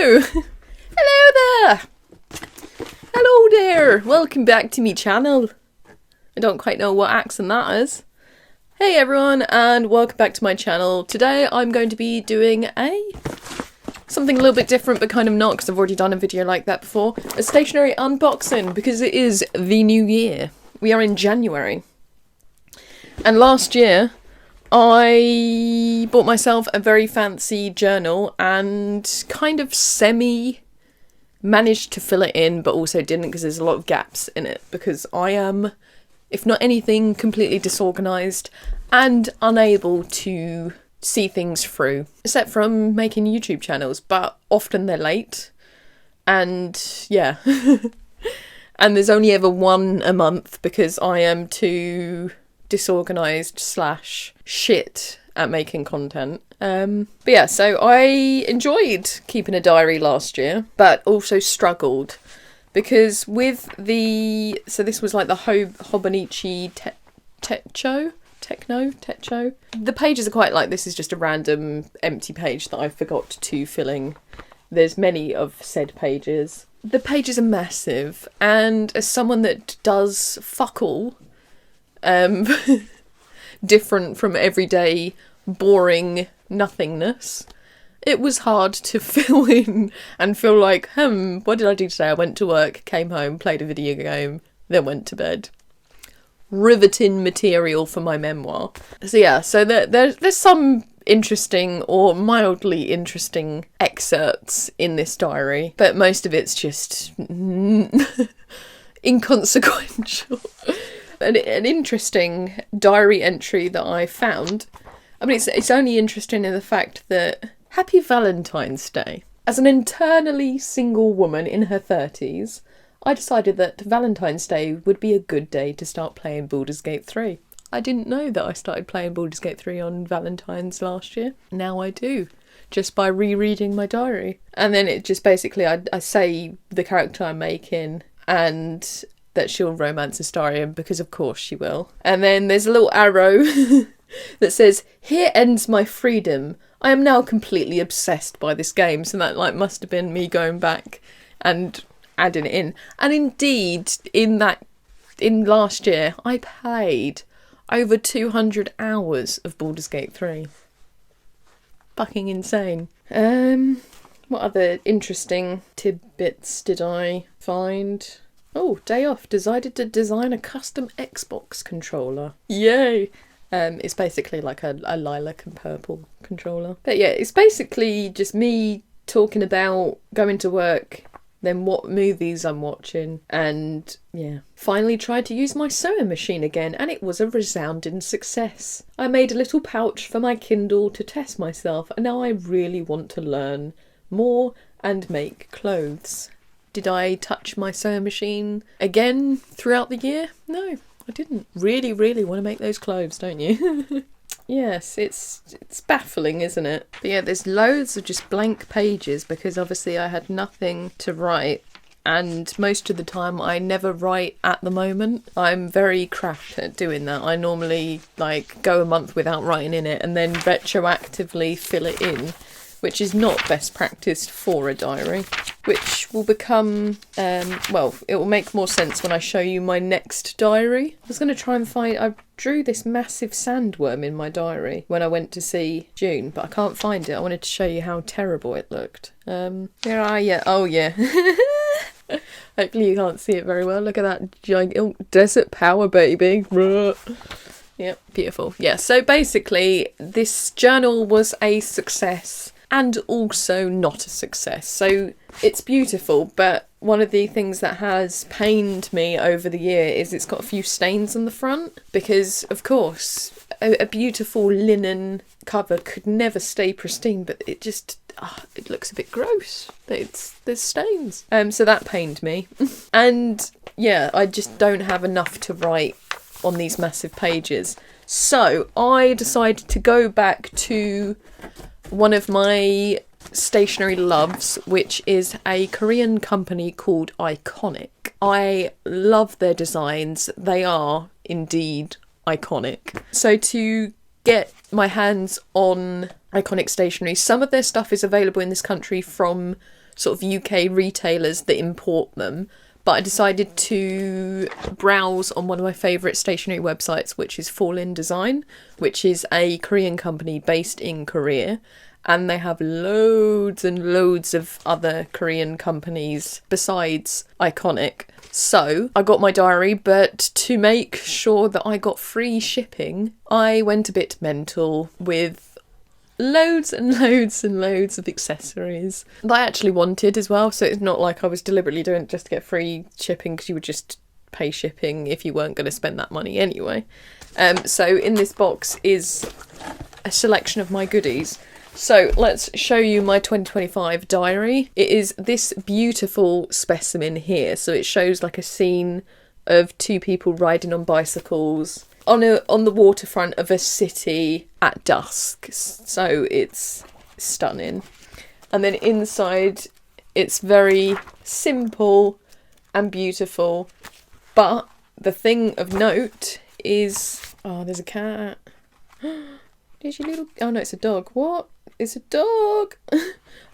Hello! Hello there! Hello there! Welcome back to me channel. I don't quite know what accent that is. Hey everyone, and welcome back to my channel. Today I'm going to be doing something a little bit different, but kind of not, because I've already done a video like that before. A stationery unboxing, because it is the new year. We are in January. And last year, I bought myself a very fancy journal and kind of managed to fill it in, but also didn't, because there's a lot of gaps in it, because I am, if not anything, completely disorganised and unable to see things through, except from making YouTube channels, but often they're late, and yeah. And there's only ever one a month, because I am too disorganised / shit at making content. But yeah, so I enjoyed keeping a diary last year, but also struggled because with the, so this was like the Hobonichi Techo. The pages are quite like, this is just a random empty page that I forgot to fill in. There's many of said pages. The pages are massive, and as someone that does fuck all, different from everyday boring nothingness, it was hard to fill in and feel like, what did I do today? I went to work, came home, played a video game, then went to bed. Riveting material for my memoir. So yeah, so there's some interesting or mildly interesting excerpts in this diary, but most of it's just inconsequential. An interesting diary entry that I found. I mean, it's only interesting in the fact that Happy Valentine's Day. As an internally single woman in her 30s, I decided that Valentine's Day would be a good day to start playing Baldur's Gate 3. I didn't know that I started playing Baldur's Gate 3 on Valentine's last year. Now I do, just by rereading my diary. And then it just basically, I say the character I'm making and that she'll romance Astarion, because of course she will. And then there's a little arrow that says, "Here ends my freedom. I am now completely obsessed by this game." So that must have been me going back and adding it in. And indeed, in last year, I played over 200 hours of Baldur's Gate 3. Fucking insane. What other interesting tidbits did I find? Oh, day off. Decided to design a custom Xbox controller. Yay! It's basically like a lilac and purple controller. But yeah, it's basically just me talking about going to work, then what movies I'm watching, and yeah. Finally tried to use my sewing machine again, and it was a resounding success. I made a little pouch for my Kindle to test myself, and now I really want to learn more and make clothes. Did I touch my sewing machine again throughout the year? No, I didn't. Really, really want to make those clothes, don't you? Yes, it's baffling, isn't it? But yeah, there's loads of just blank pages, because obviously I had nothing to write, and most of the time I never write at the moment. I'm very crap at doing that. I normally go a month without writing in it and then retroactively fill it in, which is not best practice for a diary, which will become, well, it will make more sense when I show you my next diary. I was going to try and I drew this massive sandworm in my diary when I went to see June, but I can't find it. I wanted to show you how terrible it looked. Where are you? Oh, yeah. Hopefully you can't see it very well. Look at that giant desert power, baby. Yep, beautiful. Yeah, so basically this journal was a success and also not a success. So it's beautiful, but one of the things that has pained me over the year is it's got a few stains on the front, because of course a beautiful linen cover could never stay pristine, but it just it looks a bit gross. There's stains. So that pained me. And yeah, I just don't have enough to write on these massive pages. So I decided to go back to one of my stationery loves, which is a Korean company called Iconic. I love their designs. They are indeed iconic. So to get my hands on Iconic stationery, some of their stuff is available in this country from sort of UK retailers that import them. But I decided to browse on one of my favourite stationery websites, which is Fall In Design, which is a Korean company based in Korea. And they have loads and loads of other Korean companies besides Iconic. So I got my diary, but to make sure that I got free shipping, I went a bit mental with loads and loads and loads of accessories that I actually wanted as well. So it's not like I was deliberately doing it just to get free shipping, because you would just pay shipping if you weren't going to spend that money anyway. So in this box is a selection of my goodies. So let's show you my 2025 diary. It is this beautiful specimen here. So it shows like a scene of two people riding on bicycles on the waterfront of a city at dusk. So it's stunning. And then inside it's very simple and beautiful. But the thing of note is, oh, there's a cat. There's your little, oh no, it's a dog. What? It's a dog.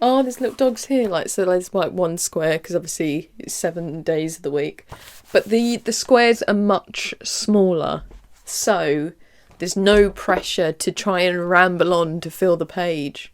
Oh, there's little dogs here. Like, so there's like one square, because obviously it's 7 days of the week. But the squares are much smaller, so there's no pressure to try and ramble on to fill the page.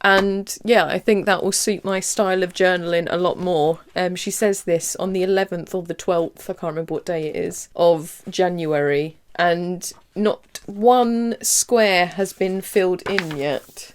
And yeah, I think that will suit my style of journaling a lot more. She says this on the 11th or the 12th, I can't remember what day it is, of January. And not one square has been filled in yet.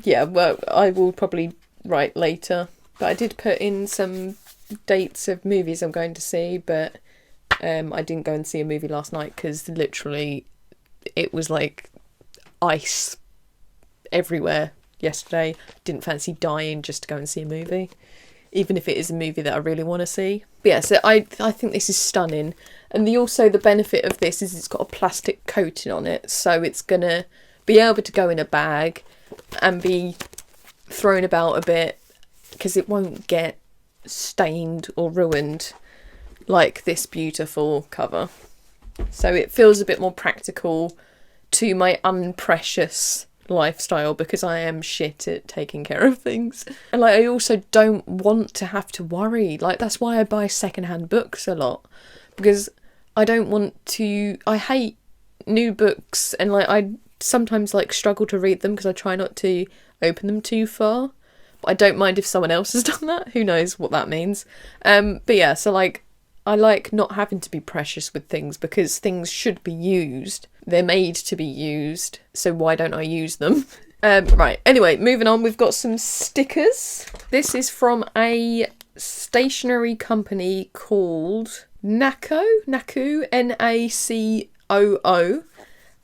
Yeah, well, I will probably write later. But I did put in some dates of movies I'm going to see, but I didn't go and see a movie last night because literally it was like ice everywhere yesterday. Didn't fancy dying just to go and see a movie, even if it is a movie that I really want to see. But yeah, so I think this is stunning. And the benefit of this is it's got a plastic coating on it, so it's going to be able to go in a bag and be thrown about a bit, because it won't get stained or ruined like this beautiful cover. So it feels a bit more practical to my unprecious lifestyle, because I am shit at taking care of things. And like, I also don't want to have to worry. Like, that's why I buy secondhand books a lot, because I don't want to, I hate new books, and like I sometimes like struggle to read them because I try not to open them too far. But I don't mind if someone else has done that. Who knows what that means. But yeah, so like I like not having to be precious with things, because things should be used. They're made to be used, so why don't I use them? Right, anyway, moving on, we've got some stickers. This is from a stationery company called Nacoo, N-A-C-O-O,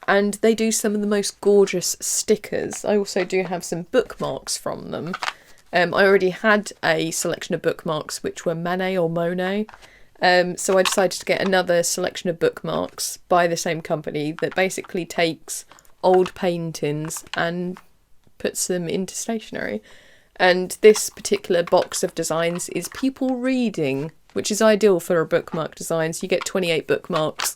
and they do some of the most gorgeous stickers. I also do have some bookmarks from them. I already had a selection of bookmarks which were Manet or Monet, so I decided to get another selection of bookmarks by the same company that basically takes old paintings and puts them into stationery. And this particular box of designs is people reading, which is ideal for a bookmark design. So you get 28 bookmarks.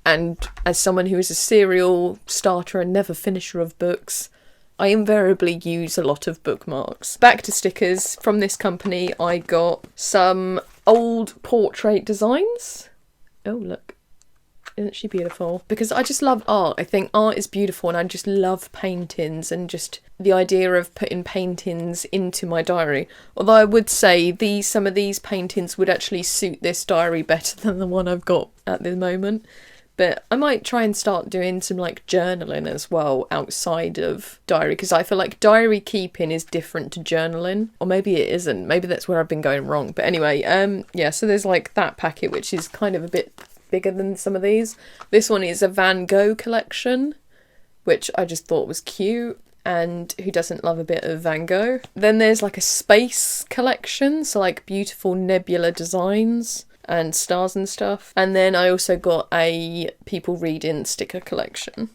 And as someone who is a serial starter and never finisher of books, I invariably use a lot of bookmarks. Back to stickers. From this company, I got some old portrait designs. Oh, look. Isn't she beautiful? Because I just love art. I think art is beautiful, and I just love paintings and just the idea of putting paintings into my diary. Although I would say some of these paintings would actually suit this diary better than the one I've got at the moment. But I might try and start doing some like journaling as well outside of diary, because I feel like diary keeping is different to journaling. Or maybe it isn't. Maybe that's where I've been going wrong. But anyway, yeah, so there's like that packet, which is kind of a bit bigger than some of these. This one is a Van Gogh collection, which I just thought was cute. And who doesn't love a bit of Van Gogh? Then there's like a space collection, so like beautiful nebula designs and stars and stuff. And then I also got a people reading sticker collection.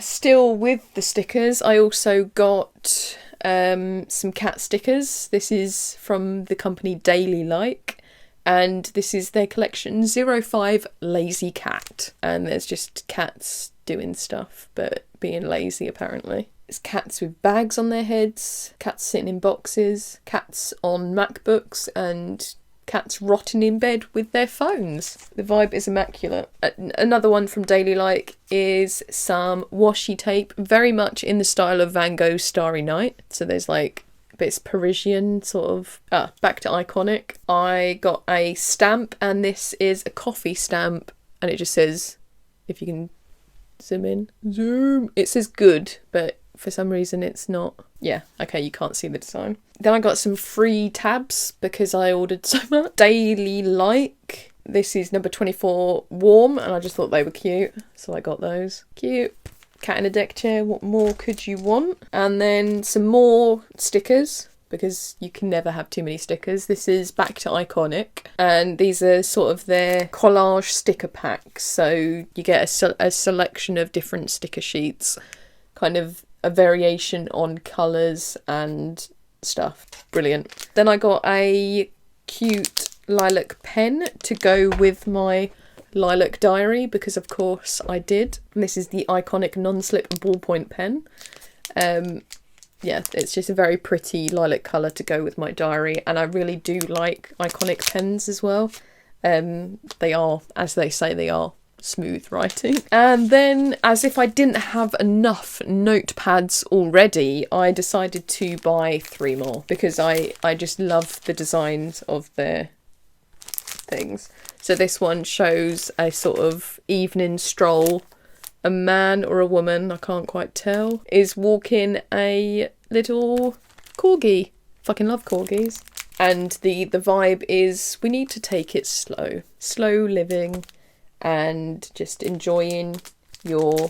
Still with the stickers, I also got some cat stickers. This is from the company Daily Like, and this is their collection 05 Lazy Cat. And there's just cats doing stuff but being lazy apparently. It's cats with bags on their heads, cats sitting in boxes, cats on MacBooks, and cats rotting in bed with their phones. The vibe is immaculate. Another one from Daily Like is some washi tape, very much in the style of Van Gogh's Starry Night. So there's like bits Parisian sort of. Back to iconic. I got a stamp, and this is a coffee stamp, and it just says, if you can zoom in, it says good, but for some reason it's not. Yeah, okay, you can't see the design. Then I got some free tabs because I ordered so much. Daily Like. This is number 24 warm, and I just thought they were cute, so I got those. Cute. Cat in a deck chair, what more could you want? And then some more stickers, because you can never have too many stickers. This is Back to Iconic, and these are sort of their collage sticker packs. So you get a selection of different sticker sheets, kind of a variation on colours and stuff. Brilliant. Then I got a cute lilac pen to go with my lilac diary, because of course I did. And this is the Iconic non-slip ballpoint pen. Yeah, it's just a very pretty lilac colour to go with my diary, and I really do like Iconic pens as well. They are, as they say, they are smooth writing. And then, as if I didn't have enough notepads already, I decided to buy 3 more, because I just love the designs of their things. So this one shows a sort of evening stroll. A man or a woman, I can't quite tell, is walking a little corgi. Fucking love corgis. And the vibe is, we need to take it slow. Slow living and just enjoying your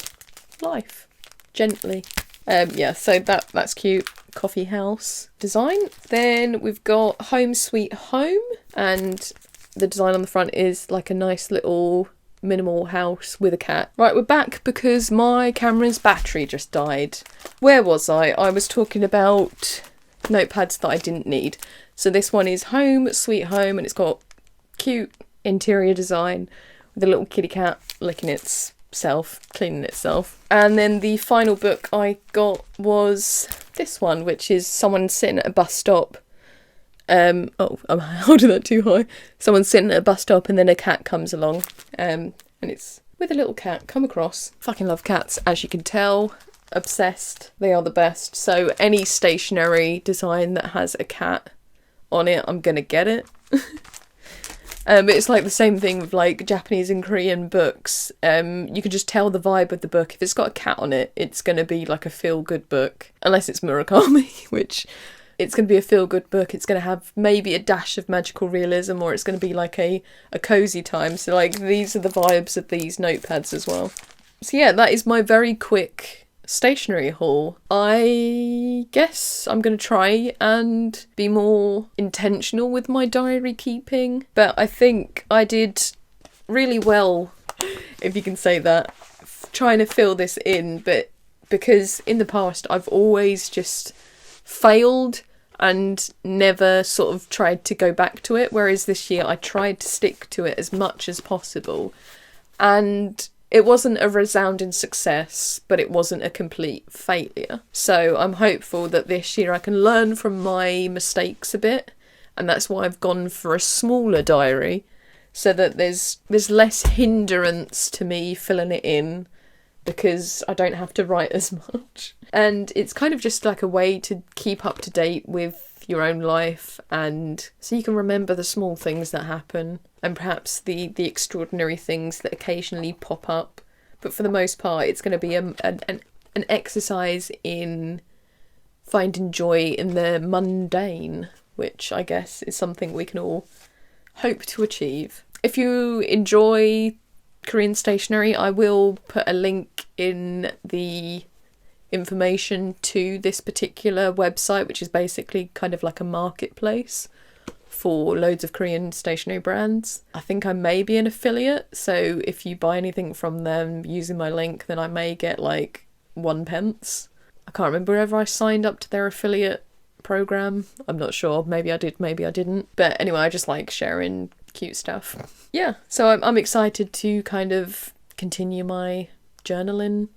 life gently. Yeah, so that's cute. Coffee house design. Then we've got Home Sweet Home, and the design on the front is like a nice little minimal house with a cat. Right, we're back because my camera's battery just died. Where was I? I was talking about notepads that I didn't need. So this one is Home Sweet Home, and it's got cute interior design with a little kitty cat licking itself, cleaning itself. And then the final book I got was this one, which is someone sitting at a bus stop. I'm holding that too high. Someone's sitting at a bus stop, and then a cat comes along, and it's with a little cat. Come across. Fucking love cats, as you can tell. Obsessed. They are the best. So any stationery design that has a cat on it, I'm gonna get it. It's like the same thing with like Japanese and Korean books. You can just tell the vibe of the book. If it's got a cat on it, it's gonna be like a feel-good book. Unless it's Murakami, which it's going to be a feel-good book. It's going to have maybe a dash of magical realism, or it's going to be like a cosy time. So like these are the vibes of these notepads as well. So yeah, that is my very quick stationery haul. I guess I'm going to try and be more intentional with my diary keeping, but I think I did really well, if you can say that, trying to fill this in. But because in the past I've always just failed and never sort of tried to go back to it, whereas this year I tried to stick to it as much as possible, and it wasn't a resounding success, but it wasn't a complete failure. So I'm hopeful that this year I can learn from my mistakes a bit, and that's why I've gone for a smaller diary, so that there's less hindrance to me filling it in, because I don't have to write as much. And it's kind of just like a way to keep up to date with your own life, and so you can remember the small things that happen, and perhaps the extraordinary things that occasionally pop up. But for the most part, it's going to be an exercise in finding joy in the mundane, which I guess is something we can all hope to achieve. If you enjoy Korean stationery, I will put a link in the information to this particular website, which is basically kind of like a marketplace for loads of Korean stationery brands. I think I may be an affiliate, so if you buy anything from them using my link, then I may get like 1 pence. I can't remember whether I signed up to their affiliate program. I'm not sure. Maybe I did, maybe I didn't. But anyway, I just like sharing cute stuff. Yeah, so I'm excited to kind of continue my journaling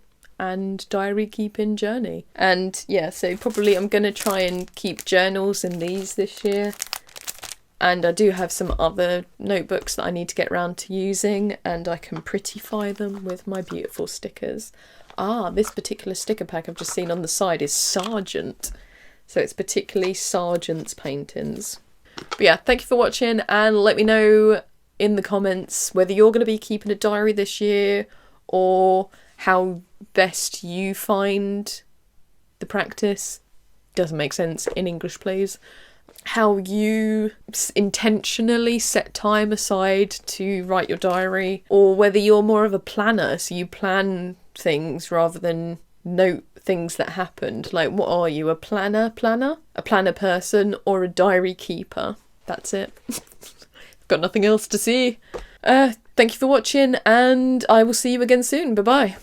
and diary keeping journey. And yeah, so probably I'm going to try and keep journals in these this year. And I do have some other notebooks that I need to get around to using, and I can prettify them with my beautiful stickers. This particular sticker pack I've just seen on the side is Sargent. So it's particularly Sargent's paintings. But yeah, thank you for watching, and let me know in the comments whether you're going to be keeping a diary this year, or how best you find the practice. Doesn't make sense in English, please. How you intentionally set time aside to write your diary, or whether you're more of a planner, so you plan things rather than note things that happened. Like, what are you, a planner person, or a diary keeper? That's it. Got nothing else to say. Thank you for watching, and I will see you again soon. Bye bye.